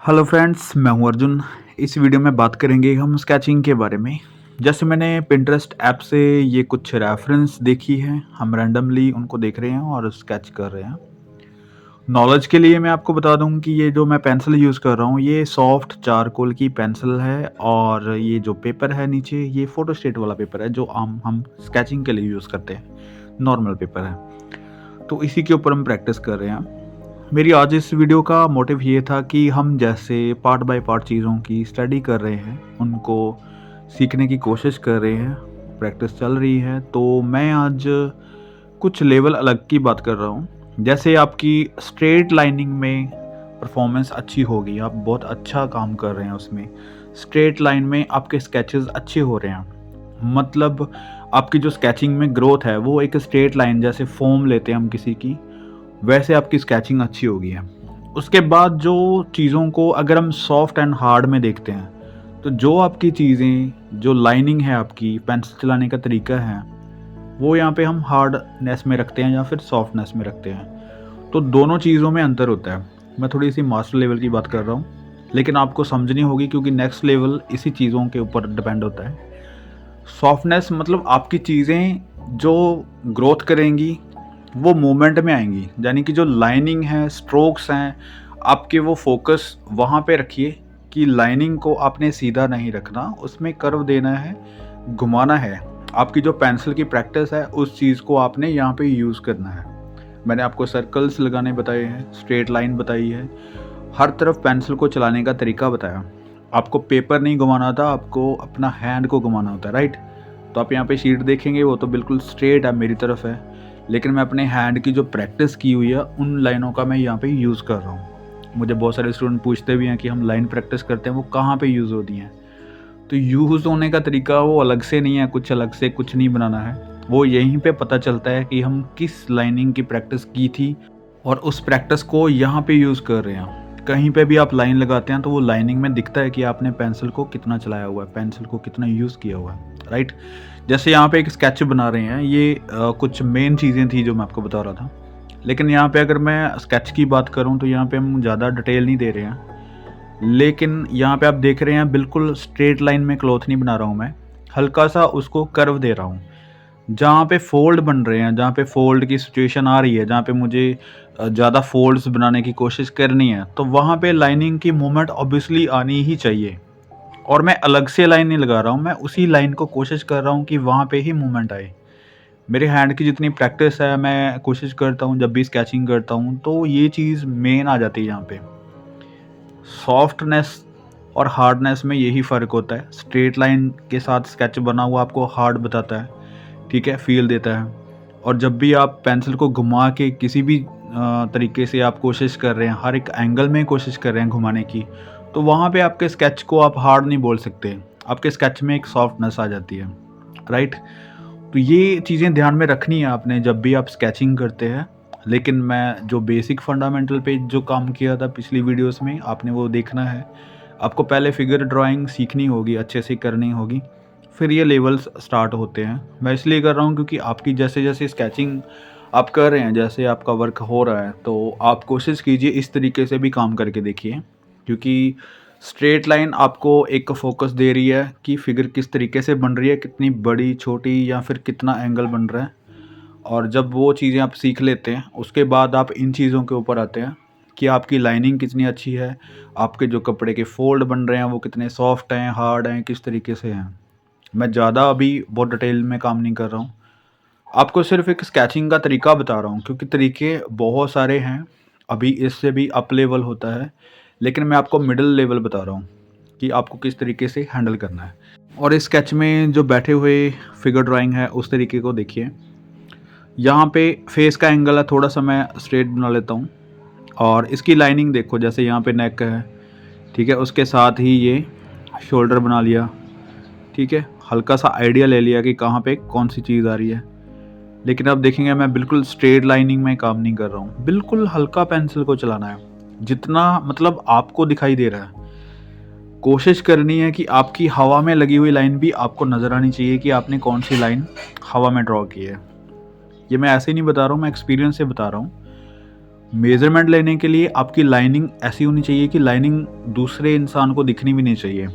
Hello friends, मैं हूं अर्जुन। इस वीडियो में बात करेंगे हम स्केचिंग के बारे में। जैसे मैंने पिंटरेस्ट ऐप से ये कुछ रेफरेंस देखी है, हम रैंडमली उनको देख रहे हैं और स्केच कर रहे हैं। नॉलेज के लिए मैं आपको बता दूं कि ये जो मैं पेंसिल यूज़ कर रहा हूँ ये सॉफ्ट चारकोल की पेंसिल है और ये जो पेपर है नीचे ये फोटोस्टेट वाला पेपर है जो आम हम स्केचिंग के लिए यूज़ करते हैं, नॉर्मल पेपर है। तो इसी के ऊपर हम प्रैक्टिस कर रहे हैं। मेरी आज इस वीडियो का मोटिव ये था कि हम जैसे पार्ट बाय पार्ट चीज़ों की स्टडी कर रहे हैं, उनको सीखने की कोशिश कर रहे हैं, प्रैक्टिस चल रही है, तो मैं आज कुछ लेवल अलग की बात कर रहा हूँ। जैसे आपकी स्ट्रेट लाइनिंग में परफॉर्मेंस अच्छी होगी, आप बहुत अच्छा काम कर रहे हैं उसमें, स्ट्रेट लाइन में आपके स्केचेस अच्छे हो रहे हैं, मतलब आपकी जो स्केचिंग में ग्रोथ है वो एक स्ट्रेट लाइन जैसे फॉर्म लेते हैं हम किसी की, वैसे आपकी स्केचिंग अच्छी होगी है। उसके बाद जो चीज़ों को अगर हम सॉफ्ट एंड हार्ड में देखते हैं, तो जो आपकी चीज़ें, जो लाइनिंग है आपकी, पेंसिल चलाने का तरीका है, वो यहाँ पे हम हार्डनेस में रखते हैं या फिर सॉफ्टनेस में रखते हैं। तो दोनों चीज़ों में अंतर होता है। मैं थोड़ी सी मास्टर लेवल की बात कर रहा हूँ, लेकिन आपको समझनी होगी क्योंकि नेक्स्ट लेवल इसी चीज़ों के ऊपर डिपेंड होता है। सॉफ्टनेस मतलब आपकी चीज़ें जो ग्रोथ करेंगी वो मूवमेंट में आएंगी, यानी कि जो लाइनिंग है, स्ट्रोक्स हैं, आपके वो फोकस वहाँ पे रखिए कि लाइनिंग को आपने सीधा नहीं रखना, उसमें कर्व देना है, घुमाना है। आपकी जो पेंसिल की प्रैक्टिस है उस चीज़ को आपने यहाँ पे यूज़ करना है। मैंने आपको सर्कल्स लगाने बताए हैं, स्ट्रेट लाइन बताई है, हर तरफ पेंसिल को चलाने का तरीका बताया। आपको पेपर नहीं घुमाना था, आपको अपना हैंड को घुमाना होता है, राइट? तो आप यहाँ पे शीट देखेंगे वो तो बिल्कुल स्ट्रेट है, मेरी तरफ है, लेकिन मैं अपने हैंड की जो प्रैक्टिस की हुई है उन लाइनों का मैं यहाँ पे यूज़ कर रहा हूँ। मुझे बहुत सारे स्टूडेंट पूछते भी हैं कि हम लाइन प्रैक्टिस करते हैं वो कहाँ पे यूज़ होती हैं। तो यूज़ होने का तरीका वो अलग से नहीं है, कुछ अलग से कुछ नहीं बनाना है, वो यहीं पे पता चलता है कि हम किस लाइनिंग की प्रैक्टिस की थी और उस प्रैक्टिस को यहाँ पे यूज़ कर रहे हैं। कहीं पे भी आप लाइन लगाते हैं तो वो लाइनिंग में दिखता है कि आपने पेंसिल को कितना चलाया हुआ है, पेंसिल को कितना यूज़ किया हुआ है, राइट? जैसे यहाँ पे एक स्केच बना रहे हैं, ये कुछ मेन चीज़ें थी जो मैं आपको बता रहा था। लेकिन यहाँ पे अगर मैं स्केच की बात करूँ तो यहाँ पे हम ज़्यादा डिटेल नहीं दे रहे हैं, लेकिन यहाँ पे आप देख रहे हैं बिल्कुल स्ट्रेट लाइन में क्लॉथ नहीं बना रहा हूँ मैं, हल्का सा उसको कर्व दे रहा हूँ। जहाँ पे फ़ोल्ड बन रहे हैं, जहाँ पे फ़ोल्ड की सिचुएशन आ रही है, जहाँ पे मुझे ज़्यादा फ़ोल्ड्स बनाने की कोशिश करनी है, तो वहाँ पे लाइनिंग की मूवमेंट ऑब्वियसली आनी ही चाहिए। और मैं अलग से लाइन नहीं लगा रहा हूँ, मैं उसी लाइन को कोशिश कर रहा हूँ कि वहाँ पे ही मूवमेंट आए। मेरे हैंड की जितनी प्रैक्टिस है, मैं कोशिश करता हूँ जब भी स्केचिंग करता हूँ, तो ये चीज़ मेन आ जाती है यहाँ पे। सॉफ्टनेस और हार्डनेस में यही फ़र्क होता है। स्ट्रेट लाइन के साथ स्केच बना हुआ आपको हार्ड बताता है, ठीक है, फ़ील देता है। और जब भी आप पेंसिल को घुमा के किसी भी तरीके से आप कोशिश कर रहे हैं, हर एक एंगल में कोशिश कर रहे हैं घुमाने की, तो वहाँ पे आपके स्केच को आप हार्ड नहीं बोल सकते। आपके स्केच में एक सॉफ्टनेस आ जाती है, राइट? तो ये चीज़ें ध्यान में रखनी है आपने जब भी आप स्केचिंग करते हैं। लेकिन मैं जो बेसिक फंडामेंटल पे जो काम किया था पिछली वीडियोस में, आपने वो देखना है। आपको पहले फिगर ड्राइंग सीखनी होगी, अच्छे से करनी होगी, फिर ये लेवल्स स्टार्ट होते हैं। मैं इसलिए कर रहा हूँ क्योंकि आपकी जैसे-जैसे स्केचिंग आप कर रहे हैं, जैसे आपका वर्क हो रहा है, तो आप कोशिश कीजिए इस तरीके से भी काम करके देखिए। क्योंकि स्ट्रेट लाइन आपको एक फ़ोकस दे रही है कि फ़िगर किस तरीके से बन रही है, कितनी बड़ी, छोटी या फिर कितना एंगल बन रहा है। और जब वो चीज़ें आप सीख लेते हैं, उसके बाद आप इन चीज़ों के ऊपर आते हैं कि आपकी लाइनिंग कितनी अच्छी है, आपके जो कपड़े के फ़ोल्ड बन रहे हैं वो कितने सॉफ्ट हैं, हार्ड हैं, किस तरीके से हैं। मैं ज़्यादा अभी बहुत डिटेल में काम नहीं कर रहा हूँ। आपको सिर्फ़ एक स्केचिंग का तरीका बता रहा हूँ क्योंकि तरीके बहुत सारे हैं, अभी इससे भी अप लेवल होता है, लेकिन मैं आपको मिडल लेवल बता रहा हूँ कि आपको किस तरीके से हैंडल करना है। और इस स्केच में जो बैठे हुए फिगर ड्राइंग है उस तरीके को देखिए। यहाँ पे फेस का एंगल है, थोड़ा सा मैं स्ट्रेट बना लेता हूँ और इसकी लाइनिंग देखो, जैसे यहाँ पे नेक है, ठीक है, उसके साथ ही ये शोल्डर बना लिया, ठीक है, हल्का सा आइडिया ले लिया कि कहाँ पे कौन सी चीज़ आ रही है। लेकिन अब देखेंगे मैं बिल्कुल स्ट्रेट लाइनिंग में काम नहीं कर रहा हूँ, बिल्कुल हल्का पेंसिल को चलाना है, जितना मतलब आपको दिखाई दे रहा है। कोशिश करनी है कि आपकी हवा में लगी हुई लाइन भी आपको नज़र आनी चाहिए कि आपने कौन सी लाइन हवा में ड्रॉ की है। ये मैं ऐसे ही नहीं बता रहा हूँ, मैं एक्सपीरियंस से बता रहा हूँ। मेज़रमेंट लेने के लिए आपकी लाइनिंग ऐसी होनी चाहिए कि लाइनिंग दूसरे इंसान को दिखनी भी नहीं चाहिए।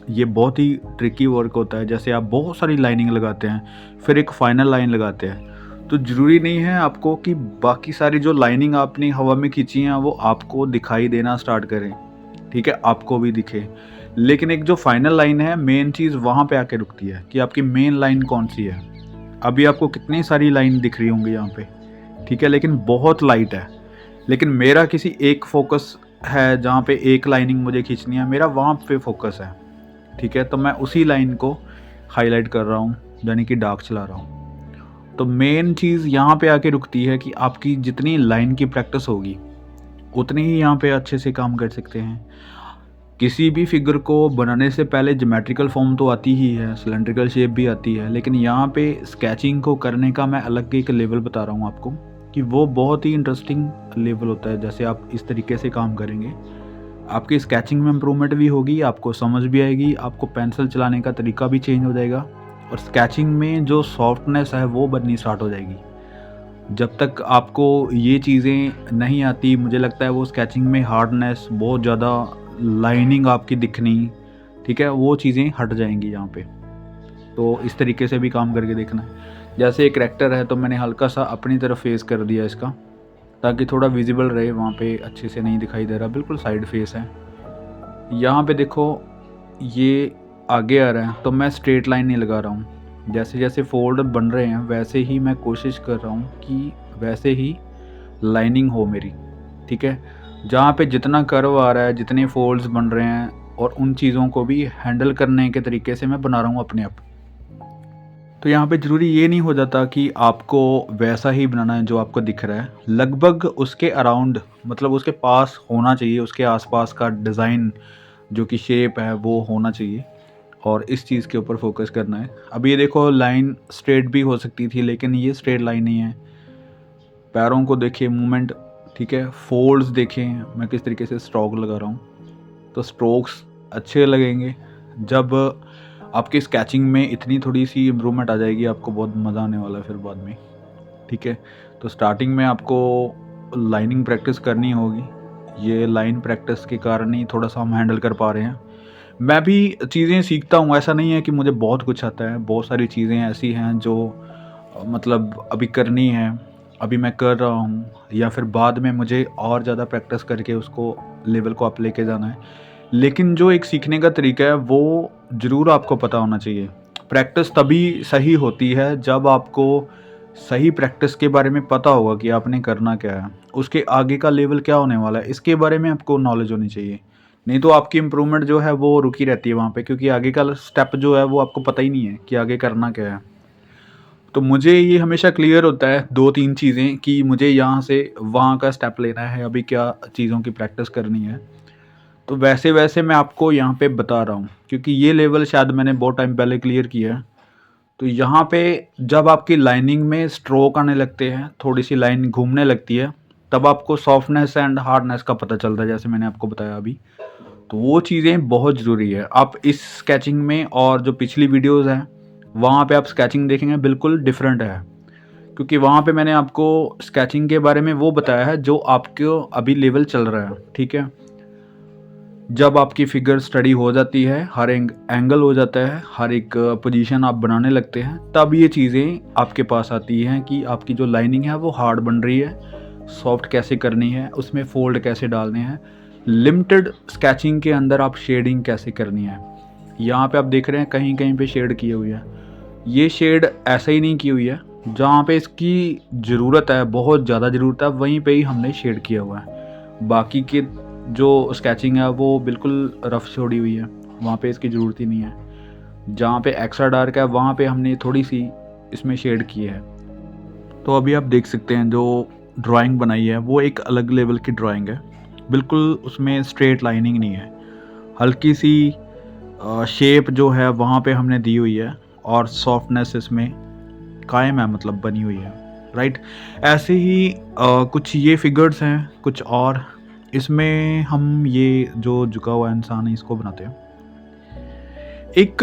ये बहुत ही ट्रिकी वर्क होता है। जैसे आप बहुत सारी लाइनिंग लगाते हैं, फिर एक फाइनल लाइन लगाते हैं, तो ज़रूरी नहीं है आपको कि बाकी सारी जो लाइनिंग आपने हवा में खींची हैं वो आपको दिखाई देना स्टार्ट करें, ठीक है? आपको भी दिखे। लेकिन एक जो फाइनल लाइन है, मेन चीज़ वहाँ पे आके रुकती है कि आपकी मेन लाइन कौन-सी है। अभी आपको कितनी सारी लाइन दिख रही होंगी यहाँ पे, ठीक है? लेकिन बहुत लाइट है। लेकिन मेरा किसी एक फ़ोकस है जहाँ पे एक लाइनिंग मुझे खींचनी है, मेरा वहाँ पे फ़ोकस है, ठीक है? तो मैं उसी लाइन को हाइलाइट कर रहा हूँ, यानी कि डार्क चला रहा हूँ। तो मेन चीज़ यहाँ पे आके रुकती है कि आपकी जितनी लाइन की प्रैक्टिस होगी, उतनी ही यहाँ पे अच्छे से काम कर सकते हैं। किसी भी फिगर को बनाने से पहले ज्योमेट्रिकल फॉर्म तो आती ही है, सिलेंड्रिकल शेप भी आती है, लेकिन यहाँ पे स्केचिंग को करने का मैं अलग एक लेवल बता रहा हूँ आपको कि वो बहुत ही इंटरेस्टिंग लेवल होता है। जैसे आप इस तरीके से काम करेंगे, आपकी स्केचिंग में इम्प्रूवमेंट भी होगी, आपको समझ भी आएगी, आपको पेंसिल चलाने का तरीका भी चेंज हो जाएगा और स्केचिंग में जो सॉफ्टनेस है वो बननी स्टार्ट हो जाएगी। जब तक आपको ये चीज़ें नहीं आती, मुझे लगता है वो स्केचिंग में हार्डनेस, बहुत ज़्यादा लाइनिंग आपकी दिखनी, ठीक है, वो चीज़ें हट जाएंगी यहाँ पे। तो इस तरीके से भी काम करके देखना है। जैसे एक करैक्टर है तो मैंने हल्का सा अपनी तरफ फेस कर दिया इसका, ताकि थोड़ा विजिबल रहे। वहाँ पे अच्छे से नहीं दिखाई दे रहा, बिल्कुल साइड फेस है। यहाँ पे देखो ये आगे आ रहा है तो मैं स्ट्रेट लाइन नहीं लगा रहा हूँ। जैसे जैसे फोल्ड बन रहे हैं वैसे ही मैं कोशिश कर रहा हूँ कि वैसे ही लाइनिंग हो मेरी, ठीक है? जहाँ पे जितना कर्व आ रहा है, जितने फोल्ड्स बन रहे हैं और उन चीज़ों को भी हैंडल करने के तरीके से मैं बना रहा हूँ अपने आप। तो यहाँ पे ज़रूरी ये नहीं हो जाता कि आपको वैसा ही बनाना है जो आपको दिख रहा है। लगभग उसके अराउंड, मतलब उसके पास होना चाहिए, उसके आसपास का डिज़ाइन जो कि शेप है वो होना चाहिए और इस चीज़ के ऊपर फोकस करना है। अब ये देखो लाइन स्ट्रेट भी हो सकती थी, लेकिन ये स्ट्रेट लाइन नहीं है। पैरों को देखिए, मूवमेंट, ठीक है? फोल्ड्स देखें मैं किस तरीके से स्ट्रोक लगा रहा हूँ। तो स्ट्रोक्स अच्छे लगेंगे जब आपकी स्केचिंग में इतनी थोड़ी सी इम्प्रूवमेंट आ जाएगी, आपको बहुत मज़ा आने वाला है फिर बाद में, ठीक है? तो स्टार्टिंग में आपको लाइनिंग प्रैक्टिस करनी होगी। ये लाइन प्रैक्टिस के कारण ही थोड़ा सा हम हैंडल कर पा रहे हैं। मैं भी चीज़ें सीखता हूँ, ऐसा नहीं है कि मुझे बहुत कुछ आता है। बहुत सारी चीज़ें ऐसी हैं जो मतलब अभी करनी है, अभी मैं कर रहा हूँ, या फिर बाद में मुझे और ज़्यादा प्रैक्टिस करके उसको लेवल को अप लेके जाना है। लेकिन जो एक सीखने का तरीका है वो ज़रूर आपको पता होना चाहिए। प्रैक्टिस तभी सही होती है जब आपको सही प्रैक्टिस के बारे में पता होगा कि आपने करना क्या है, उसके आगे का लेवल क्या होने वाला है, इसके बारे में आपको नॉलेज होनी चाहिए। नहीं तो आपकी इम्प्रूवमेंट जो है वो रुकी रहती है वहाँ पे, क्योंकि आगे का स्टेप जो है वो आपको पता ही नहीं है कि आगे करना क्या है। तो मुझे ये हमेशा क्लियर होता है 2-3 चीज़ें कि मुझे यहाँ से वहाँ का स्टेप लेना है, अभी क्या चीज़ों की प्रैक्टिस करनी है। तो वैसे-वैसे मैं आपको यहाँ पे बता रहा हूँ, क्योंकि ये लेवल शायद मैंने बहुत टाइम पहले क्लियर किया है। तो यहाँ पे जब आपकी लाइनिंग में स्ट्रोक आने लगते हैं, थोड़ी-सी लाइन घूमने लगती है, तब आपको सॉफ्टनेस एंड हार्डनेस का पता चलता है, जैसे मैंने आपको बताया अभी। तो वो चीज़ें बहुत ज़रूरी है। आप इस स्केचिंग में और जो पिछली वीडियोज़ हैं, वहाँ पे आप स्केचिंग देखेंगे बिल्कुल डिफरेंट है। क्योंकि वहाँ पे मैंने आपको स्केचिंग के बारे में वो बताया है जो आपको अभी लेवल चल रहा है, ठीक है? जब आपकी फिगर स्टडी हो जाती है, हर एंगल हो जाता है, हर एक पोजीशन आप बनाने लगते हैं, तब ये चीज़ें आपके पास आती हैं कि आपकी जो लाइनिंग है वो हार्ड बन रही है, सॉफ्ट कैसे करनी है, उसमें फोल्ड कैसे डालने हैं, लिमिटेड स्केचिंग के अंदर आप शेडिंग कैसे करनी है। यहाँ पे आप देख रहे हैं कहीं कहीं पे शेड की हुई है। ये शेड ऐसे ही नहीं की हुई है, जहाँ पे इसकी ज़रूरत है, बहुत ज़्यादा ज़रूरत है, वहीं पे ही हमने शेड किया हुआ है। बाकी के जो स्केचिंग है वो बिल्कुल रफ छोड़ी हुई है, वहाँ पे इसकी ज़रूरत ही नहीं है। जहाँ पे एक्स्ट्रा डार्क है वहाँ पे हमने थोड़ी सी इसमें शेड की है। तो अभी आप देख सकते हैं जो ड्राइंग बनाई है वो एक अलग लेवल की ड्राइंग है, बिल्कुल उसमें स्ट्रेट लाइनिंग नहीं है, हल्की सी शेप जो है वहाँ पे हमने दी हुई है और सॉफ्टनेस इसमें कायम है, मतलब बनी हुई है, राइट? ऐसे ही कुछ ये फिगर्स हैं, कुछ और इसमें हम ये जो झुका हुआ इंसान है इसको बनाते हैं। एक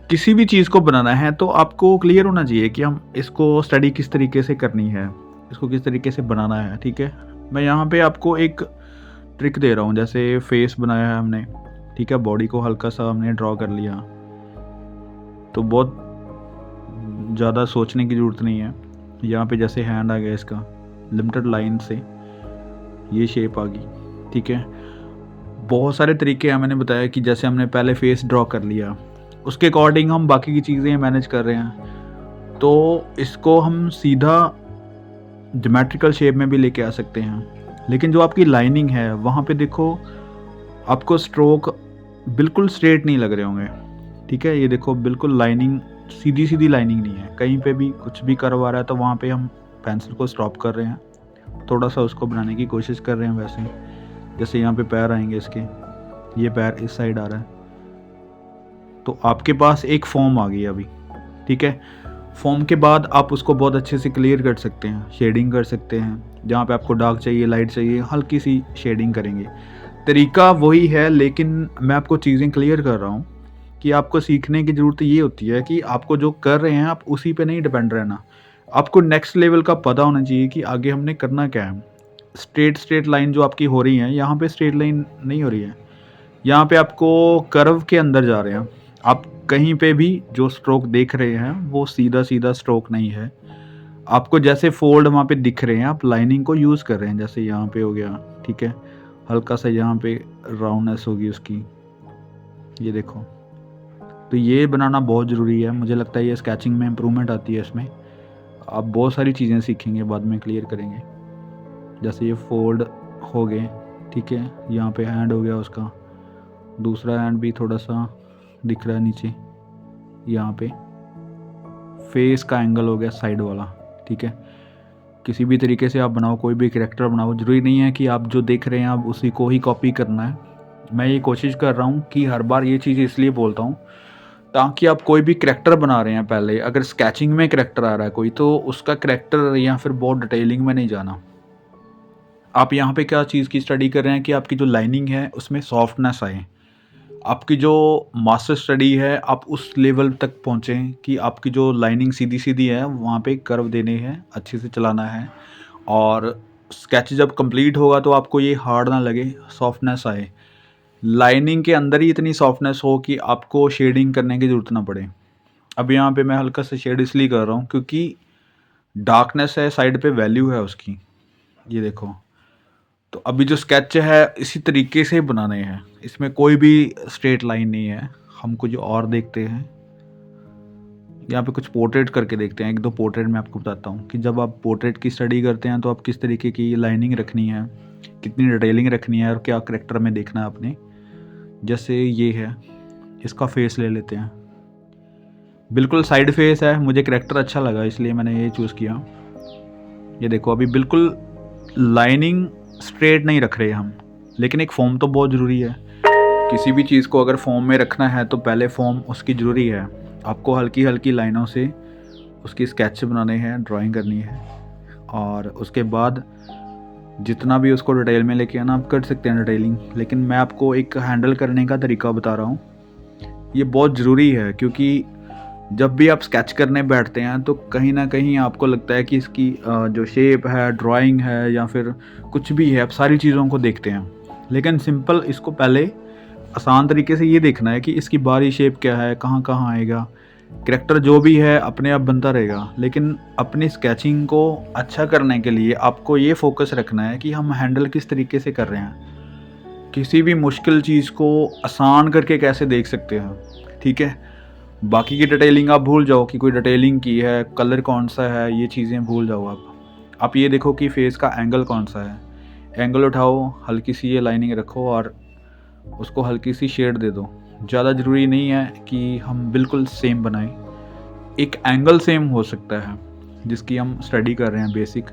किसी भी चीज़ को बनाना है तो आपको क्लियर होना चाहिए कि हम इसको स्टडी किस तरीके से करनी है, इसको किस तरीके से बनाना है, ठीक है? मैं यहाँ पे आपको एक ट्रिक दे रहा हूँ, जैसे फेस बनाया है हमने, ठीक है, बॉडी को हल्का सा हमने ड्रॉ कर लिया, तो बहुत ज़्यादा सोचने की ज़रूरत नहीं है। यहाँ पे जैसे हैंड आ गया इसका, लिमिटेड लाइन से ये शेप आ गई, ठीक है। बहुत सारे तरीके हैं, मैंने बताया कि जैसे हमने पहले फेस ड्रॉ कर लिया, उसके अकॉर्डिंग हम बाकी की चीज़ें मैनेज कर रहे हैं, तो इसको हम सीधा ज्योमेट्रिकल शेप में भी लेके आ सकते हैं। लेकिन जो आपकी लाइनिंग है वहाँ पे देखो, आपको स्ट्रोक बिल्कुल स्ट्रेट नहीं लग रहे होंगे, ठीक है। ये देखो बिल्कुल लाइनिंग सीधी सीधी लाइनिंग नहीं है, कहीं पे भी कुछ भी कर्व आ रहा है तो वहाँ पे हम पेंसिल को स्टॉप कर रहे हैं, थोड़ा सा उसको बनाने की कोशिश कर रहे हैं। वैसे जैसे यहाँ पे पैर आएंगे इसके, ये पैर इस साइड आ रहा है, तो आपके पास एक फॉर्म आ गई अभी, ठीक है। फॉर्म के बाद आप उसको बहुत अच्छे से क्लियर कर सकते हैं, शेडिंग कर सकते हैं, जहाँ पे आपको डार्क चाहिए, लाइट चाहिए, हल्की सी शेडिंग करेंगे। तरीका वही है, लेकिन मैं आपको चीज़ें क्लियर कर रहा हूँ कि आपको सीखने की ज़रूरत ये होती है कि आपको जो कर रहे हैं आप उसी पे नहीं डिपेंड रहना, आपको नेक्स्ट लेवल का पता होना चाहिए कि आगे हमने करना क्या है। स्ट्रेट लाइन जो आपकी हो रही है, यहाँ पे स्ट्रेट लाइन नहीं हो रही है, यहाँ पे आपको कर्व के अंदर जा रहे हैं। आप कहीं पे भी जो स्ट्रोक देख रहे हैं वो सीधा सीधा स्ट्रोक नहीं है, आपको जैसे फोल्ड वहाँ पे दिख रहे हैं, आप लाइनिंग को यूज़ कर रहे हैं। जैसे यहाँ पे हो गया, ठीक है, हल्का सा यहाँ पे राउंडनेस होगी उसकी, ये देखो। तो ये बनाना बहुत ज़रूरी है, मुझे लगता है ये स्केचिंग में इम्प्रूवमेंट आती है इसमें। आप बहुत सारी चीज़ें सीखेंगे, बाद में क्लियर करेंगे। जैसे ये फोल्ड हो गए, ठीक है, यहाँ पे हैंड हो गया उसका, दूसरा हैंड भी थोड़ा सा दिख रहा है नीचे, यहाँ पे फेस का एंगल हो गया साइड वाला, ठीक है। किसी भी तरीके से आप बनाओ, कोई भी कैरेक्टर बनाओ, ज़रूरी नहीं है कि आप जो देख रहे हैं आप उसी को ही कॉपी करना है। मैं ये कोशिश कर रहा हूँ कि हर बार ये चीज़ इसलिए बोलता हूँ ताकि आप कोई भी करैक्टर बना रहे हैं, पहले अगर स्केचिंग में करैक्टर आ रहा है कोई, तो उसका करैक्टर या फिर बहुत डिटेलिंग में नहीं जाना। आप यहाँ पे क्या चीज़ की स्टडी कर रहे हैं कि आपकी जो लाइनिंग है उसमें सॉफ्टनेस आए, आपकी जो मास्टर स्टडी है आप उस लेवल तक पहुँचें कि आपकी जो लाइनिंग सीधी सीधी है वहाँ पे कर्व देने हैं, अच्छे से चलाना है, और स्केच जब कंप्लीट होगा तो आपको ये हार्ड ना लगे, सॉफ्टनेस आए, लाइनिंग के अंदर ही इतनी सॉफ्टनेस हो कि आपको शेडिंग करने की ज़रूरत ना पड़े। अब यहाँ पे मैं हल्का सा शेड इसलिए कर रहा हूँ क्योंकि डार्कनेस है साइड पे, वैल्यू है उसकी, ये देखो। तो अभी जो स्केच है इसी तरीके से बनाने हैं, इसमें कोई भी स्ट्रेट लाइन नहीं है। हम कुछ और देखते हैं, यहाँ पे कुछ पोर्ट्रेट करके देखते हैं, एक दो पोर्ट्रेट मैं आपको बताता हूँ कि जब आप पोर्ट्रेट की स्टडी करते हैं तो आप किस तरीके की लाइनिंग रखनी है, कितनी डिटेलिंग रखनी है और क्या करेक्टर में देखना है आपने। जैसे ये है, इसका फेस ले लेते हैं, बिल्कुल साइड फेस है, मुझे करेक्टर अच्छा लगा इसलिए मैंने ये चूज़ किया। ये देखो अभी बिल्कुल लाइनिंग स्ट्रेट नहीं रख रहे हम, लेकिन एक फॉर्म तो बहुत ज़रूरी है। किसी भी चीज़ को अगर फॉर्म में रखना है तो पहले फॉर्म उसकी ज़रूरी है, आपको हल्की हल्की लाइनों से उसकी स्केच बनाने हैं, ड्राइंग करनी है, और उसके बाद जितना भी उसको डिटेल में लेके आना आप कर सकते हैं डिटेलिंग। लेकिन मैं आपको एक हैंडल करने का तरीका बता रहा हूँ, ये बहुत ज़रूरी है, क्योंकि जब भी आप स्केच करने बैठते हैं तो कहीं ना कहीं आपको लगता है कि इसकी जो शेप है, ड्राइंग है या फिर कुछ भी है, आप सारी चीज़ों को देखते हैं। लेकिन सिंपल इसको पहले आसान तरीके से ये देखना है कि इसकी बाहरी शेप क्या है, कहाँ कहाँ आएगा, करैक्टर जो भी है अपने आप बनता रहेगा। लेकिन अपनी स्केचिंग को अच्छा करने के लिए आपको ये फोकस रखना है कि हम हैंडल किस तरीके से कर रहे हैं, किसी भी मुश्किल चीज़ को आसान करके कैसे देख सकते हैं, ठीक है। बाकी की डिटेलिंग आप भूल जाओ कि कोई डिटेलिंग की है, कलर कौन सा है, ये चीज़ें भूल जाओ आप ये देखो कि फेस का एंगल कौन सा है, एंगल उठाओ, हल्की सी ये लाइनिंग रखो और उसको हल्की सी शेड दे दो। ज़्यादा ज़रूरी नहीं है कि हम बिल्कुल सेम बनाएं, एक एंगल सेम हो सकता है जिसकी हम स्टडी कर रहे हैं, बेसिक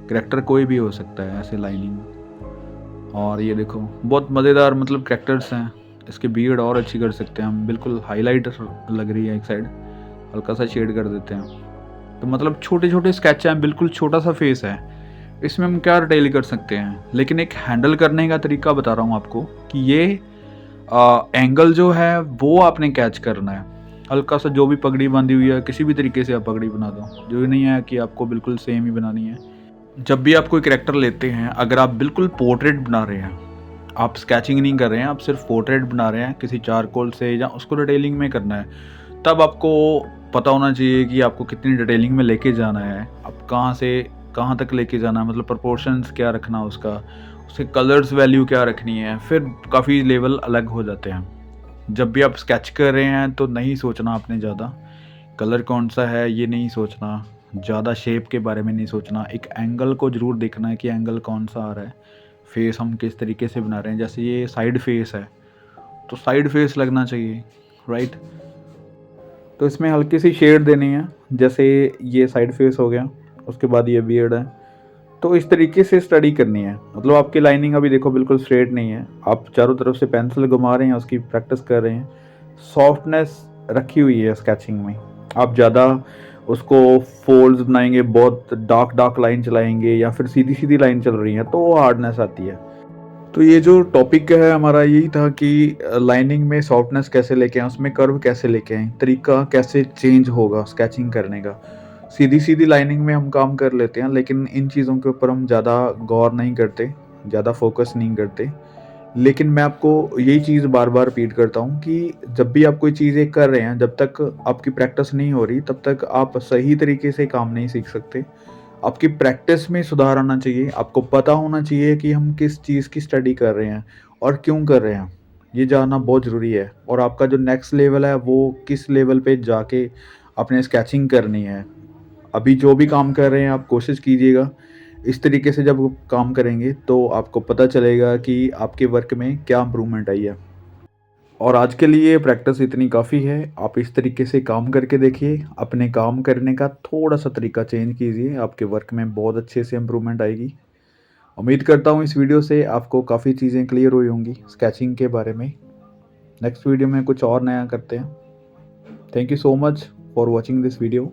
करैक्टर कोई भी हो सकता है ऐसे लाइनिंग। और ये देखो बहुत मज़ेदार मतलब करैक्टर्स हैं, इसके बियर्ड और अच्छी कर सकते हैं हम, बिल्कुल हाईलाइट लग रही है एक साइड, हल्का सा शेड कर देते हैं। तो मतलब छोटे छोटे स्केच हैं, बिल्कुल छोटा सा फेस है, इसमें हम क्या डिटेल कर सकते हैं। लेकिन एक हैंडल करने का तरीका बता रहा हूँ आपको कि ये एंगल जो है वो आपने कैच करना है। हल्का सा जो भी पगड़ी बांधी हुई है किसी भी तरीके से आप पगड़ी बना दो, जरूरी नहीं है कि आपको बिल्कुल सेम ही बनानी है, जब भी आप कोई कैरेक्टर लेते हैं, अगर आप बिल्कुल पोर्ट्रेट बना रहे हैं, आप स्केचिंग नहीं कर रहे हैं, आप सिर्फ पोर्ट्रेट बना रहे हैं किसी चारकोल से या उसको डिटेलिंग में करना है, तब आपको पता होना चाहिए कि आपको कितनी डिटेलिंग में लेके जाना है, आप कहाँ से कहाँ तक लेके जाना है, मतलब प्रोपोर्शंस क्या रखना है उसका, उसके कलर्स वैल्यू क्या रखनी है, फिर काफ़ी लेवल अलग हो जाते हैं। जब भी आप स्केच कर रहे हैं तो नहीं सोचना आपने ज़्यादा, कलर कौन सा है ये नहीं सोचना, ज़्यादा शेप के बारे में नहीं सोचना, एक एंगल को ज़रूर देखना है कि एंगल कौन सा आ रहा है, फेस हम किस तरीके से बना रहे हैं। जैसे ये साइड फेस है तो साइड फेस लगना चाहिए, राइट। तो इसमें हल्की सी शेड देनी है, जैसे ये साइड फेस हो गया, उसके बाद ये बियर्ड है। तो इस तरीके से स्टडी करनी है, मतलब आपकी लाइनिंग अभी देखो बिल्कुल स्ट्रेट नहीं है, आप चारों तरफ से पेंसिल घुमा रहे हैं, उसकी प्रैक्टिस कर रहे हैं, सॉफ्टनेस रखी हुई है स्केचिंग में। आप ज़्यादा उसको फोल्ड्स बनाएंगे, बहुत डार्क डार्क लाइन चलाएंगे या फिर सीधी सीधी लाइन चल रही है तो वो हार्डनेस आती है। तो ये जो टॉपिक है हमारा यही था कि लाइनिंग में सॉफ्टनेस कैसे लेके आएं, उसमें कर्व कैसे लेके आएं, तरीका कैसे चेंज होगा स्केचिंग करने का। सीधी सीधी लाइनिंग में हम काम कर लेते हैं, लेकिन इन चीज़ों के ऊपर हम ज़्यादा गौर नहीं करते, ज़्यादा फोकस नहीं करते। लेकिन मैं आपको यही चीज़ बार बार रिपीट करता हूँ कि जब भी आप कोई चीज़ें कर रहे हैं, जब तक आपकी प्रैक्टिस नहीं हो रही तब तक आप सही तरीके से काम नहीं सीख सकते। आपकी प्रैक्टिस में सुधार आना चाहिए, आपको पता होना चाहिए कि हम किस चीज़ की स्टडी कर रहे हैं और क्यों कर रहे हैं, ये जानना बहुत ज़रूरी है। और आपका जो नेक्स्ट लेवल है वो किस लेवल पे जाके आपने स्केचिंग करनी है। अभी जो भी काम कर रहे हैं आप कोशिश कीजिएगा, इस तरीके से जब काम करेंगे तो आपको पता चलेगा कि आपके वर्क में क्या इम्प्रूवमेंट आई है। और आज के लिए प्रैक्टिस इतनी काफ़ी है, आप इस तरीके से काम करके देखिए, अपने काम करने का थोड़ा-सा तरीका चेंज कीजिए, आपके वर्क में बहुत अच्छे से इम्प्रूवमेंट आएगी। उम्मीद करता हूँ इस वीडियो से आपको काफ़ी चीज़ें क्लियर हुई होंगी स्केचिंग के बारे में। नेक्स्ट वीडियो में कुछ और नया करते हैं। Thank you so much for watching this video.